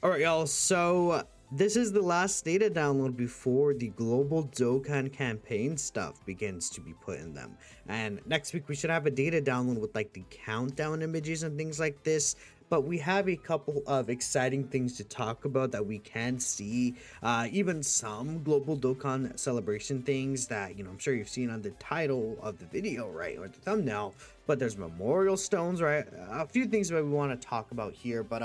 All right, y'all. So this is the last data download before the global Dokkan campaign stuff begins to be put in them. And next week we should have a data download with like the countdown images and things like this. But we have a couple of exciting things to talk about that we can see. Even some global Dokkan celebration things that, I'm sure you've seen on the title of the video, right? Or the thumbnail. But there's memorial stones, right? A few things that we want to talk about here. But,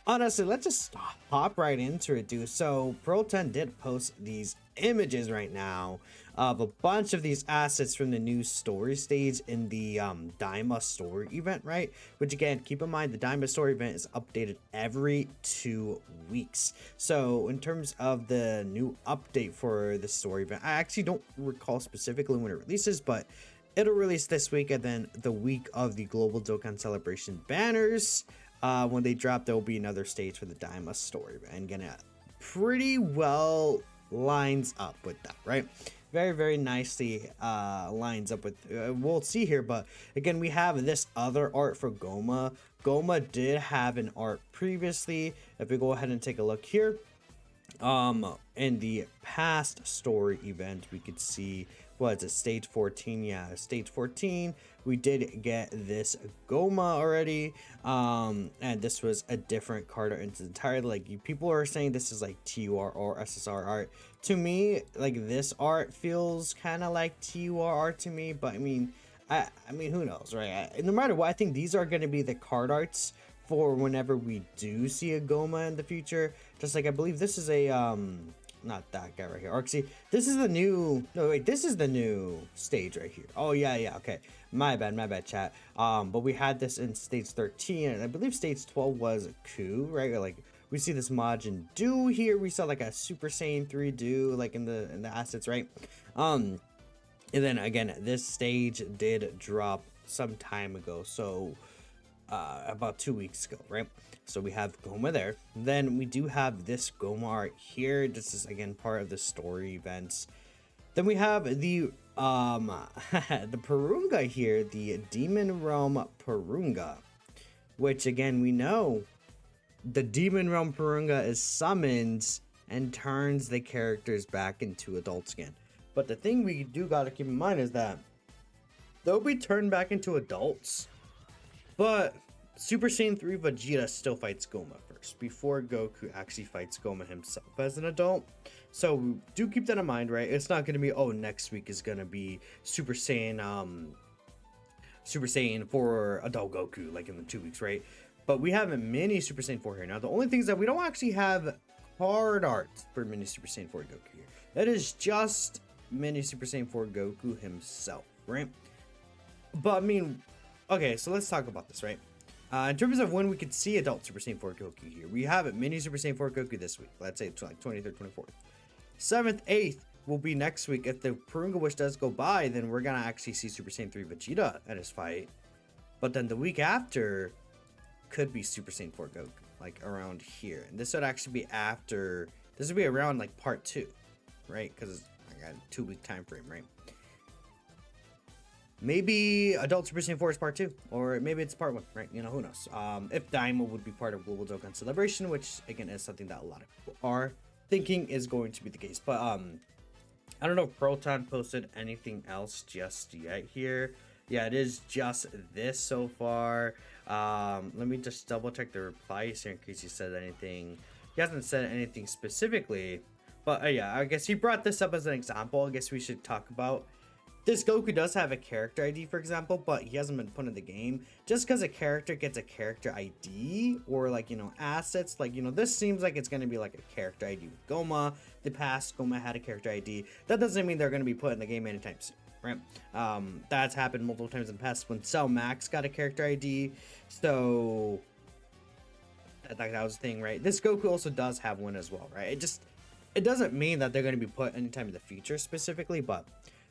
honestly, let's just hop right into it, dude. So Pro 10 did post these images right now of a bunch of these assets from the new story stage in the Daima story event, right? Which again, keep in mind the Daima story event is updated every 2 weeks. So in terms of the new update for the story event, I actually don't recall specifically when it releases, but it'll release this week, and then the week of the Global Dokkan Celebration banners. When they drop, there will be another stage for the Daima story, and gonna pretty well lines up with that, right? Very, very nicely lines up with, we'll see here, but again, we have this other art for Goma. Goma did have an art previously. If we go ahead and take a look here, in the past story event, we could see, what is it, stage 14? Yeah, stage 14, we did get this Goma already, and this was a different card art. It's entirely like, people are saying this is like TUR or SSR art. To me, like, this art feels kind of like TUR art to me, but I mean, who knows, right? No matter what, I think these are going to be the card arts for whenever we do see a Goma in the future. Just like, I believe this is a not that guy right here. Or see, this is the new, no wait, this is the new stage right here. Oh yeah, okay, my bad, chat. But we had this in stage 13, and I believe stage 12 was a coup, right? Or like, we see this Majin Do here. We saw like a Super Saiyan 3 Do like in the assets, right? And then again, this stage did drop some time ago, so about 2 weeks ago, right? So we have Goma there. Then we do have this Goma art here. This is again part of the story events. Then we have the the Purunga here, the Demon Realm Purunga, which again, we know the Demon Realm Purunga is summoned and turns the characters back into adults again. But the thing we do gotta keep in mind is that they'll be turned back into adults, but Super Saiyan 3 Vegeta still fights Goma first, before Goku actually fights Goma himself as an adult. So do keep that in mind, right? It's not going to be, oh, next week is going to be Super Saiyan for adult Goku, like in the 2 weeks, right? But we have a mini Super Saiyan 4 here. Now, the only thing is that we don't actually have card art for mini Super Saiyan 4 Goku here. That is just mini Super Saiyan 4 Goku himself, right? But I mean, okay, so let's talk about this, right? In terms of when we could see adult Super Saiyan 4 Goku here, we have it mini Super Saiyan 4 Goku this week. Let's say it's like 23rd, 24th. 7th, 8th will be next week. If the Purunga Wish does go by, then we're going to actually see Super Saiyan 3 Vegeta at his fight. But then the week after could be Super Saiyan 4 Goku, like around here. And this would actually be after, this would be around like part 2, right? Because I got a 2-week time frame, right? Maybe Adult Super Saiyan 4 is part 2, or maybe it's part 1, right? Who knows? If Daima would be part of Global Dokkan Celebration, which again is something that a lot of people are thinking is going to be the case. But I don't know if Proton posted anything else just yet here. Yeah, it is just this so far. Let me just double check the replies here in case he said anything. He hasn't said anything specifically, but yeah, I guess he brought this up as an example. I guess we should talk about. This Goku does have a character ID, for example, but he hasn't been put in the game. Just because a character gets a character ID, or like, assets, like, this seems like it's going to be like a character ID with Goma. The past Goma had a character ID. That doesn't mean they're going to be put in the game anytime soon, right? That's happened multiple times in the past when Cell Max got a character ID. So, like, that was the thing, right? This Goku also does have one as well, right? It doesn't mean that they're going to be put anytime in the future specifically, but.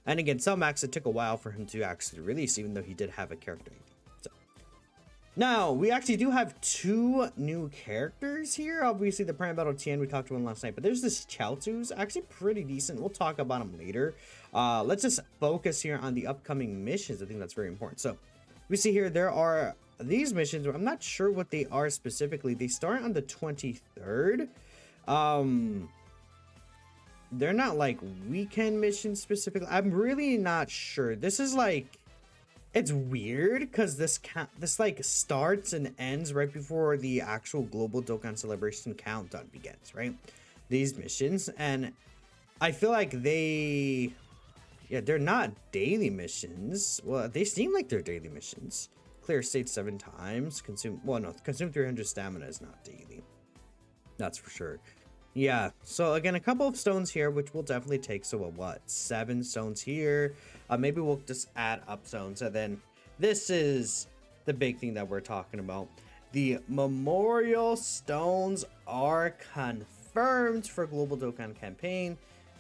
And again, Cell Max, it took a while for him to actually release, even though he did have a character ID. So, now, we actually do have 2 new characters here. Obviously, the Prime Battle Tien, we talked about him last night, but there's this Chaozu's actually pretty decent. We'll talk about him later. Let's just focus here on the upcoming missions. I think that's very important. So, we see here there are these missions, I'm not sure what they are specifically. They start on the 23rd. Um, they're not like weekend missions specifically. I'm really not sure. This is like, it's weird because this like starts and ends right before the actual global Dokkan celebration countdown begins, right? These missions, and I feel like yeah, they're not daily missions. Well, they seem like they're daily missions. Clear state 7 times. Consume 300 stamina is not daily. That's for sure. Yeah, so again, a couple of stones here, which we'll definitely take. So what, 7 stones here? Maybe we'll just add up stones. And then this is the big thing that we're talking about. The memorial stones are confirmed for Global Dokkan Campaign.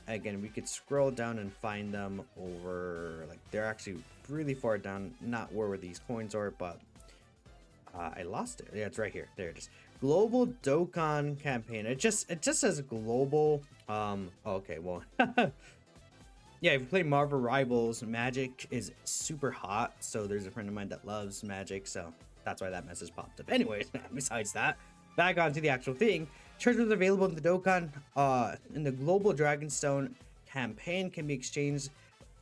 Again, we could scroll down and find them over, like, they're actually really far down, not where these coins are, but I lost it. Yeah, it's right here. There it is. Global Dokkan Campaign. It just says global. Okay, well, yeah, if you play Marvel Rivals, Magic is super hot. So there's a friend of mine that loves Magic, so that's why that message popped up. Anyways, besides that, back onto the actual thing. Treasures available in the Dokkan, in the Global Dragonstone campaign can be exchanged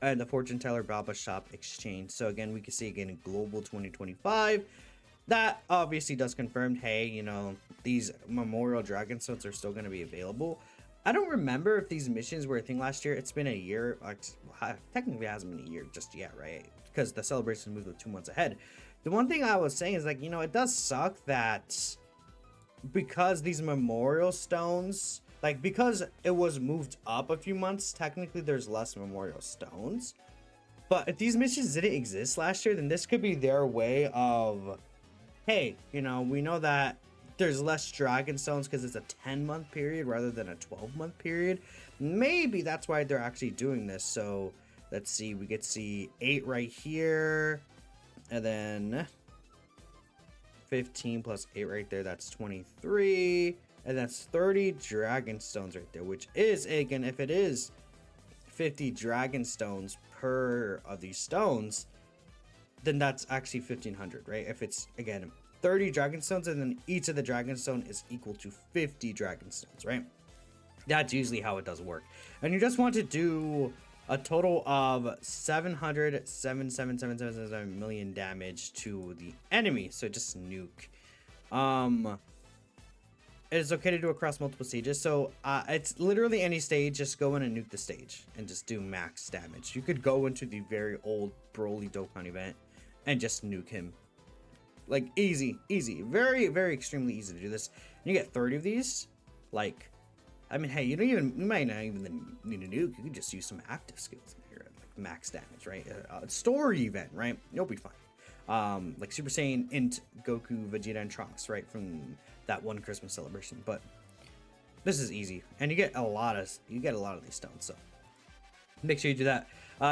in the Fortune Teller Baba Shop exchange. So again, we can see again in Global 2025. That obviously does confirm, hey, you know, these Memorial Dragonstones are still going to be available. I don't remember if these missions were a thing last year. It's been a year. Technically, it hasn't been a year just yet, right? Because the celebration moved with 2 months ahead. The one thing I was saying is, like, you know, it does suck that because these memorial stones, like, because it was moved up a few months, technically there's less memorial stones. But if these missions didn't exist last year, then this could be their way of, hey, you know, we know that there's less dragon stones because it's a 10-month period rather than a 12-month period. Maybe that's why they're actually doing this. So let's see, we could see 8 right here, and then 15 plus 8 right there, that's 23, and that's 30 dragon stones right there, which is, again, if it is 50 dragon stones per of these stones, then that's actually 1500, right? If it's, again, 30 dragon stones, and then each of the dragon stone is equal to 50 dragon stones, right? That's usually how it does work. And you just want to do a total of 777 million damage to the enemy. So just nuke. It is okay to do across multiple stages. So it's literally any stage. Just go in and nuke the stage and just do max damage. You could go into the very old Broly Dokkan event and just nuke him. Like, easy. Very, very extremely easy to do this. You get 30 of these. Like, I mean, hey, you might not even need a nuke. You can just use some active skills in here, like max damage, right? Story event, right? You'll be fine. Like Super Saiyan, Int, Goku, Vegeta, and Trunks, right, from that one Christmas celebration. But this is easy, and you get a lot of these stones. So make sure you do that.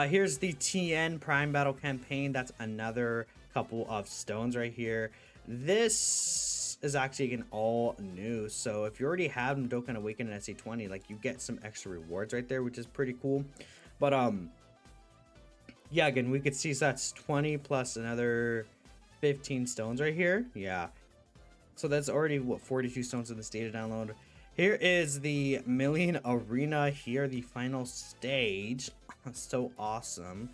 Here's the TN Prime Battle campaign. That's another couple of stones right here. This is actually again all new. So if you already have Dokkan Awaken and SA20, like, you get some extra rewards right there, which is pretty cool. But yeah, again, we could see, so that's 20 plus another 15 stones right here. Yeah, so that's already, what, 42 stones in this data download. Here is the Million Arena here, the final stage. So awesome.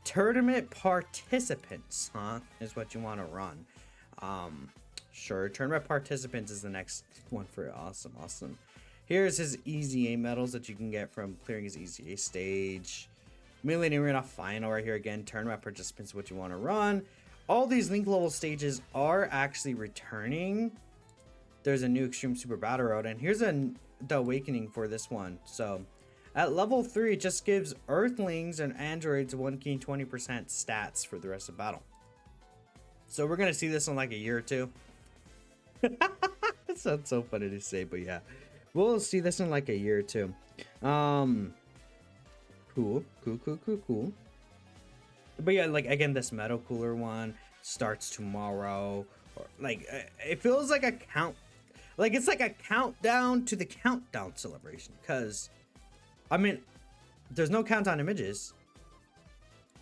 Tournament participants, is what you want to run. Sure, tournament participants is the next one for it. Awesome. Here's his Easy A medals that you can get from clearing his Easy A stage. Million Arena final right here again. Tournament participants, what you want to run. All these link level stages are actually returning. There's a new Extreme Super Battle Road, and here's the awakening for this one. So at level 3, it just gives Earthlings and Androids 1 key 20% stats for the rest of battle. So we're gonna see this in like a year or two. That sounds so funny to say, but yeah, we'll see this in like a year or two. Cool. But yeah, like, again, this Metal Cooler one starts tomorrow. Or, like, it feels like a it's like a countdown to the countdown celebration, because I mean, there's no countdown images.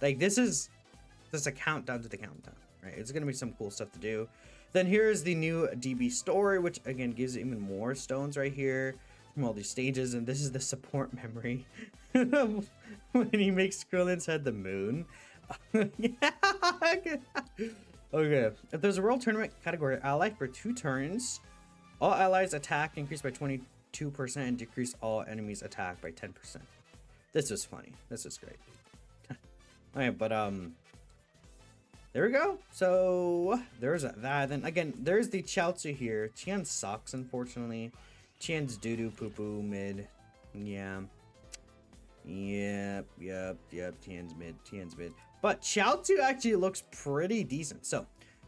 Like, this is just a countdown to the countdown, right? It's gonna be some cool stuff to do. Then here's the new DB story, which again gives even more stones right here from all these stages. And this is the support memory when he makes Krillin's head the moon. Yeah. Okay. If there's a world tournament category ally for 2 turns, all allies attack increase by 22% and decrease all enemies attack by 10%. This is funny. This is great. Alright, but there we go. So there's that. Then again, there's the Chaozu here. Tian sucks, unfortunately. Tian's doo-doo poo-poo mid. Yeah. Yep. Tian's mid. But Chaozu actually looks pretty decent. So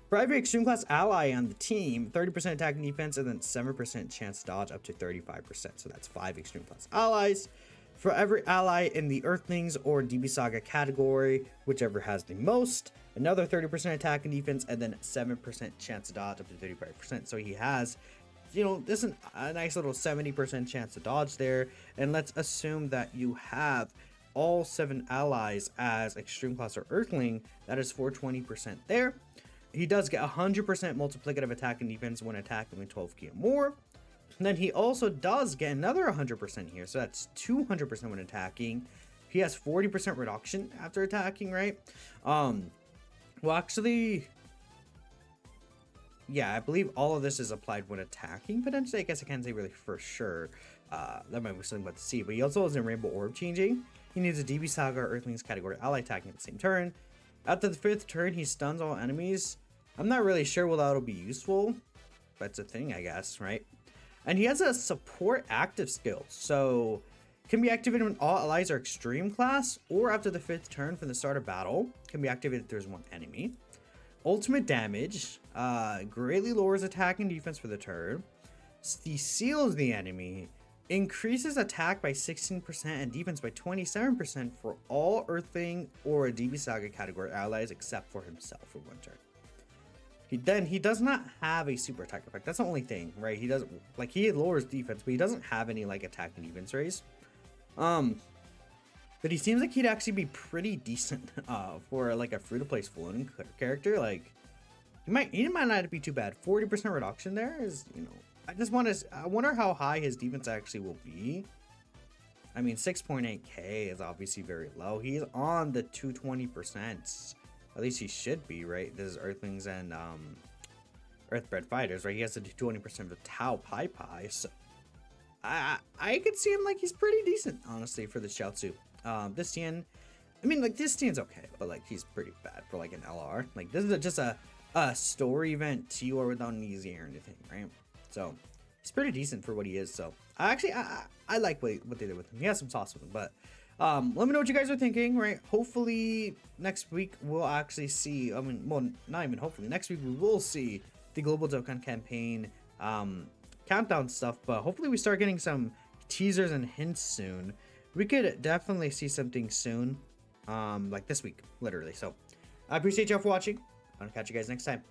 for every extreme class ally on the team, 30% attack and defense, and then 7% chance to dodge up to 35%. So that's 5 extreme class allies. For every ally in the Earthlings or DB Saga category, whichever has the most, another 30% attack and defense, and then 7% chance to dodge up to 35%. So he has, you know, this is a nice little 70% chance to dodge there. And let's assume that you have all 7 allies as extreme class or Earthling. That is 420% there. He does get 100% multiplicative attack and defense when attacking with 12 key or more. And then he also does get another 100% here, so that's 200% when attacking. He has 40% reduction after attacking, right? Well, actually, yeah, I believe all of this is applied when attacking, potentially. I guess I can't say really for sure. That might be something about to see. But he also has a Rainbow Orb changing. He needs a DB Saga or Earthlings category ally attacking at the same turn. After the 5th turn, he stuns all enemies. I'm not really sure whether that'll be useful. That's a thing, I guess, right? And he has a support active skill, so can be activated when all allies are extreme class, or after the 5th turn from the start of battle. Can be activated if there's 1 enemy. Ultimate damage greatly lowers attack and defense for the turn. He seals the enemy, increases attack by 16% and defense by 27% for all Earthling or DB Saga category allies except for himself for 1 turn. He does not have a super attack effect. That's the only thing, right? He doesn't, like, he lowers defense, but he doesn't have any like attack and defense raise. But he seems like he'd actually be pretty decent for like a free-to-play floating character. Like he might not be too bad. 40% reduction there is, you know, I wonder how high his defense actually will be. I mean, 6.8k is obviously very low. He's on the 220%. At least he should be, right? This is Earthlings and Earthbred Fighters, right? He has to do 20% of the Tau Pai Pai. So I could see him like he's pretty decent, honestly, for the Chaozu. This Tian, I mean, like, this Tian's okay, but like he's pretty bad for like an LR. Like, this is just a story event TOR without an easy or anything, right? So he's pretty decent for what he is. So I like what they did with him. He has some sauce with him, but let me know what you guys are thinking, right? Hopefully next week we'll actually see, I mean, well, not even hopefully, next week we will see the Global Dokkan campaign countdown stuff, but hopefully we start getting some teasers and hints soon. We could definitely see something soon, like this week, literally. So I appreciate y'all for watching. I'll catch you guys next time.